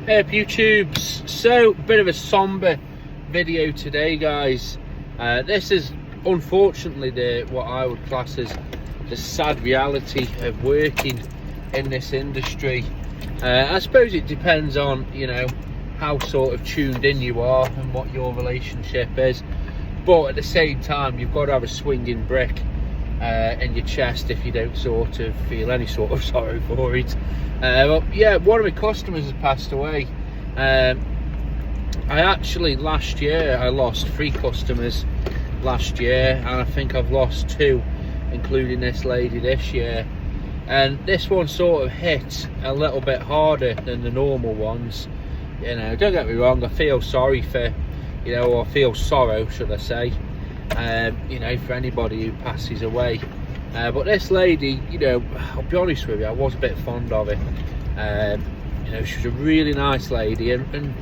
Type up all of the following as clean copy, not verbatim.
Hey up YouTubes, so bit of a somber video today guys. This is unfortunately what I would class as the sad reality of working in this industry. I suppose it depends on, you know, how sort of tuned in you are and what your relationship is, but at the same time you've got to have a swinging brick in your chest if you don't sort of feel any sort of sorrow for it. Well, yeah, one of my customers has passed away. I actually last year I lost 3 customers last year, and I think I've lost 2, including this lady this year. And this one sort of hit a little bit harder than the normal ones. You know, don't get me wrong, I feel sorry for, you know, or feel sorrow should I say, you know, for anybody who passes away. But this lady, you know, I'll be honest with you, I was a bit fond of her. You know, she was a really nice lady, and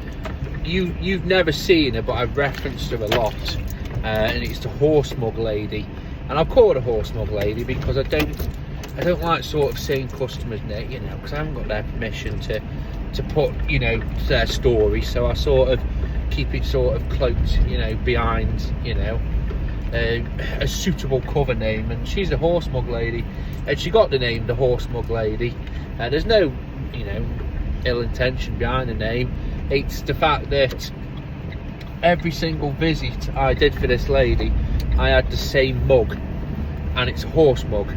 you've never seen her, but I've referenced her a lot. And it's the horse mug lady, and I'll call it a horse mug lady because I don't like sort of saying customers' name, you know, because I haven't got their permission to put, you know, their story. So I sort of keep it sort of cloaked, you know, behind, you know, a suitable cover name. And she's a horse mug lady, and she got the name the horse mug lady. There's no, you know, ill intention behind the name. It's the fact that every single visit I did for this lady, I had the same mug, and it's a horse mug,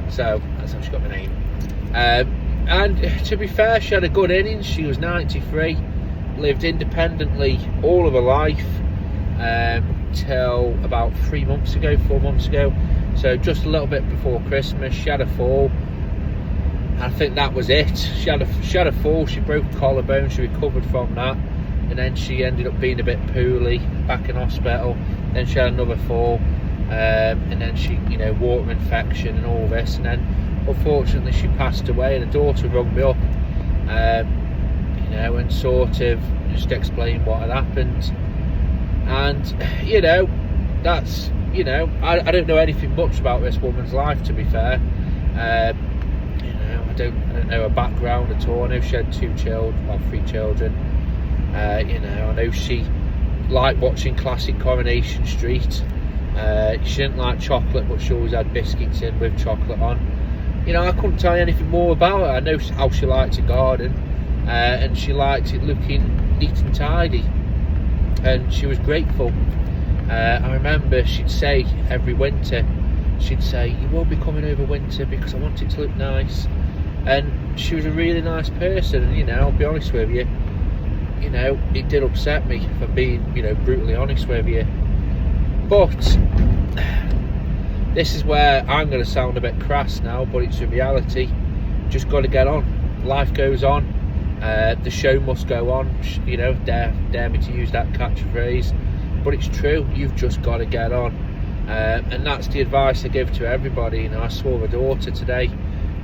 so that's how she got the name. And to be fair, she had a good innings. She was 93, lived independently all of her life, till about 4 months ago, so just a little bit before Christmas. She had a fall, and I think that was it. She had a fall, she broke a collarbone, she recovered from that, and then she ended up being a bit poorly, back in hospital. Then she had another fall, and then she, you know, water infection and all this, and then unfortunately she passed away. And the daughter rung me up, you know, and sort of just explained what had happened. And you know, that's, you know, I don't know anything much about this woman's life, to be fair. You know, I don't know her background at all. I know she had 3 children. You know, I know she liked watching classic Coronation Street. She didn't like chocolate, but she always had biscuits in with chocolate on. You know, I couldn't tell you anything more about her. I know how she liked to garden, and she liked it looking neat and tidy, and she was grateful. I remember she'd say every winter, she'd say, "You will be coming over winter because I want it to look nice." And she was a really nice person. And you know, I'll be honest with you, you know, it did upset me, if I'm being, you know, brutally honest with you. But this is where I'm going to sound a bit crass now, but it's a reality. Just got to get on. Life goes on. The show must go on. You know, dare me to use that catchphrase, but it's true. You've just got to get on, and that's the advice I give to everybody. You know, I saw my daughter today,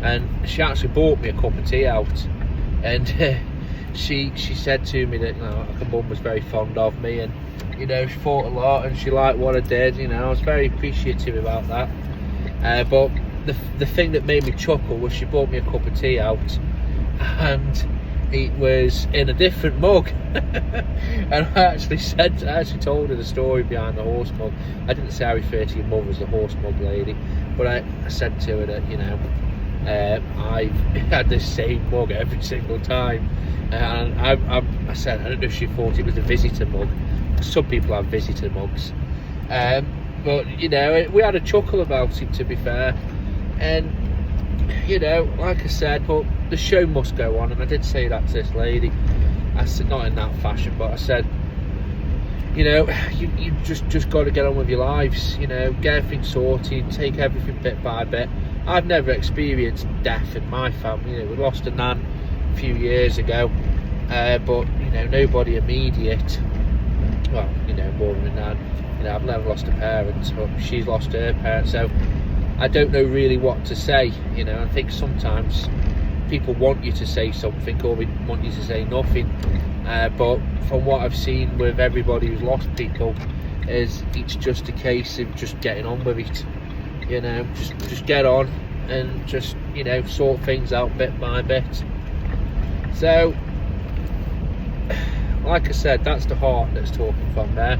and she actually bought me a cup of tea out, and she said to me that, you know, her mum was very fond of me, and you know, she thought a lot and she liked what I did. You know, I was very appreciative about that. But the thing that made me chuckle was she bought me a cup of tea out, and it was in a different mug. And I actually told her the story behind the horse mug. I didn't say I refer to your mum as the horse mug lady, but I said to her that, you know, I had the same mug every single time, and I said, I don't know if she thought it was a visitor mug. Some people have visitor mugs, but you know, we had a chuckle about it, to be fair. And you know, like I said, but the show must go on, and I did say that to this lady. I said, not in that fashion, but I said, you know, you just got to get on with your lives. You know, get everything sorted, take everything bit by bit. I've never experienced death in my family. You know, we lost a nan a few years ago, but you know, nobody immediate. Well, you know, more than a nan. You know, I've never lost a parent, but she's lost her parents, so I don't know really what to say. You know, I think sometimes people want you to say something, or they want you to say nothing. But from what I've seen with everybody who's lost people, is it's just a case of just getting on with it. You know, just get on and just, you know, sort things out bit by bit. So like I said, that's the heart that's talking from there,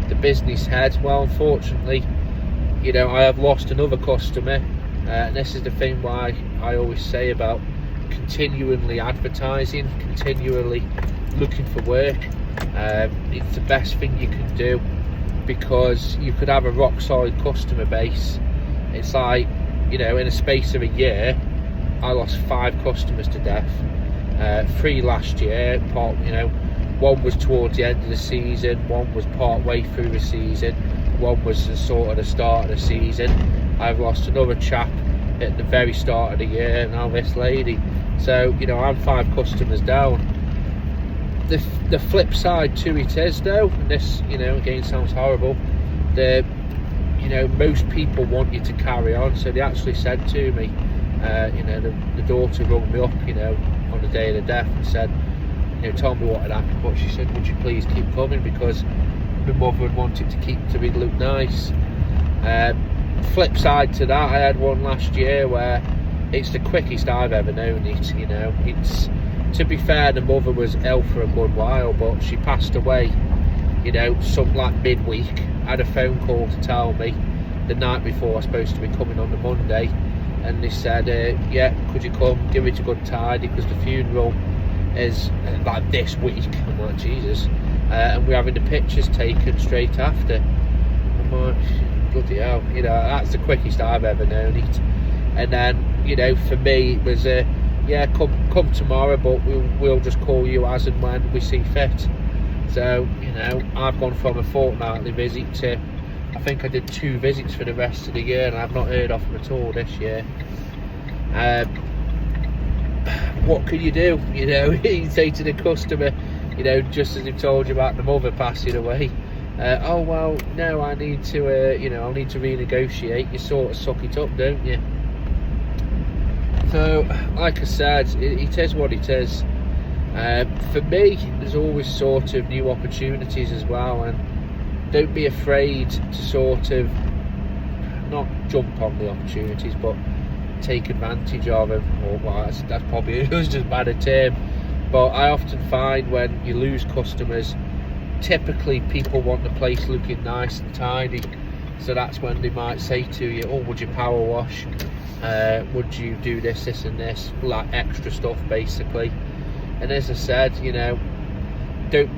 the business head. Well, unfortunately, you know, I have lost another customer, and this is the thing why I always say about continually advertising, continually looking for work. It's the best thing you can do, because you could have a rock solid customer base. It's like, you know, in a space of a year, I lost 5 customers to death. 3 last year, you know, one was towards the end of the season, one was part way through the season, one was the sort of the start of the season. I've lost another chap at the very start of the year, now this lady. So, you know, I'm 5 customers down. The flip side to it is, though, and this, you know, again sounds horrible, you know, most people want you to carry on. So they actually said to me, you know, the daughter rung me up, you know, on the day of the death and said, you know, told me what had happened, but she said, would you please keep coming, because my mother would want it to keep to really look nice. Flip side to that, I had one last year where it's the quickest I've ever known it. You know, it's, to be fair, the mother was ill for a good while, but she passed away, you know, some like midweek. I had a phone call to tell me the night before I was supposed to be coming on the Monday, and they said, yeah, could you come, give it a good tidy, because the funeral is like this week. I'm like, Jesus. And we're having the pictures taken straight after. I'm like, bloody hell, you know, that's the quickest I've ever known it. And then, you know, for me it was yeah, come tomorrow, but we'll just call you as and when we see fit. So, you know, I've gone from a fortnightly visit to, I think I did 2 visits for the rest of the year, and I've not heard of them at all this year. What can you do? You know, you say to the customer, you know, just as they've told you about the mother passing away, oh well, no, I need to, you know, I'll need to renegotiate. You sort of suck it up, don't you? So, like I said, it is what it is. For me, there's always sort of new opportunities as well, and don't be afraid to sort of not jump on the opportunities, but take advantage of them. Or well, that's probably just a bad term, but I often find when you lose customers, typically people want the place looking nice and tidy. So that's when they might say to you, oh, would you power wash? Would you do this, this and this, like extra stuff basically. And as I said, you know, don't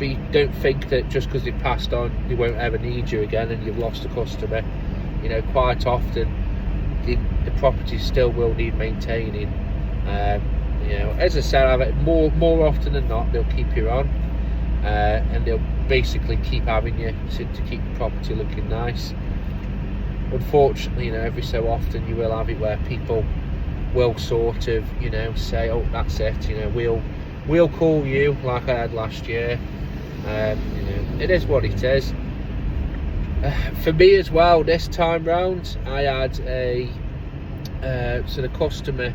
think that just because they've passed on they won't ever need you again and you've lost a customer. You know, quite often the property still will need maintaining. You know, as I said, more often than not they'll keep you on, and they'll basically keep having you to keep the property looking nice. Unfortunately, you know, every so often you will have it where people will sort of, you know, say, oh, that's it, you know, we'll call you, like I had last year. You know, it is what it is. For me as well, this time round, I had so the customer,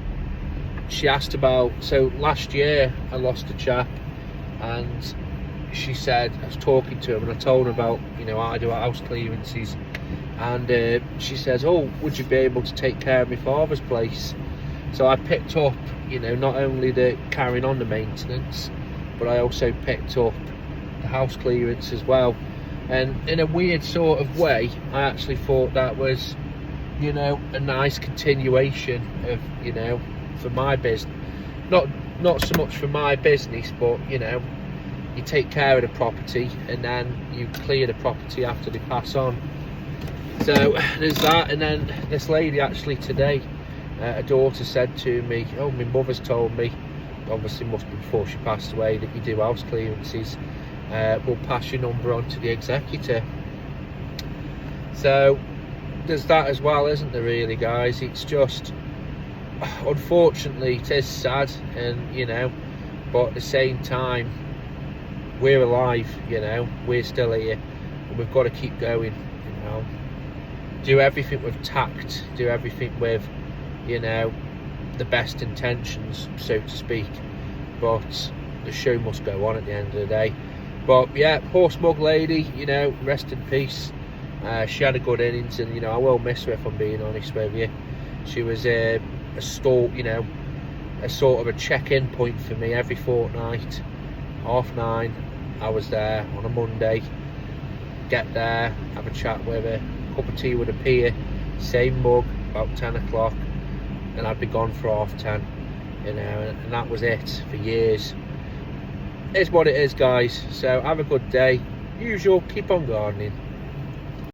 she asked about, so last year I lost a chap, and she said, I was talking to him and I told her about, you know, I do house clearances, and she says, oh, would you be able to take care of my father's place? So I picked up, you know, not only the carrying on the maintenance, but I also picked up the house clearance as well. And in a weird sort of way, I actually thought that was, you know, a nice continuation of, you know, for my business. Not so much for my business, but, you know, you take care of the property and then you clear the property after they pass on. So there's that. And then this lady actually today, a daughter said to me, oh, my mother's told me, obviously must be before she passed away, that you do house clearances. We'll pass your number on to the executor. So there's that as well, isn't there, really, guys? It's just, unfortunately, it is sad, and, you know, but at the same time, we're alive, you know, we're still here, and we've got to keep going, you know. Do everything with tact, do everything with, you know, the best intentions, so to speak, but the show must go on at the end of the day. But yeah, poor smug lady, you know, rest in peace. She had a good innings, and, you know, I will miss her, if I'm being honest with you. She was a stall, you know, a sort of a check-in point for me every fortnight, 9:30, I was there on a Monday, get there, have a chat with her, cup of tea would appear, same mug, about 10 o'clock, and I'd be gone for 10:30, you know, and that was it for years. It's what it is, guys. So have a good day. Usual, keep on gardening.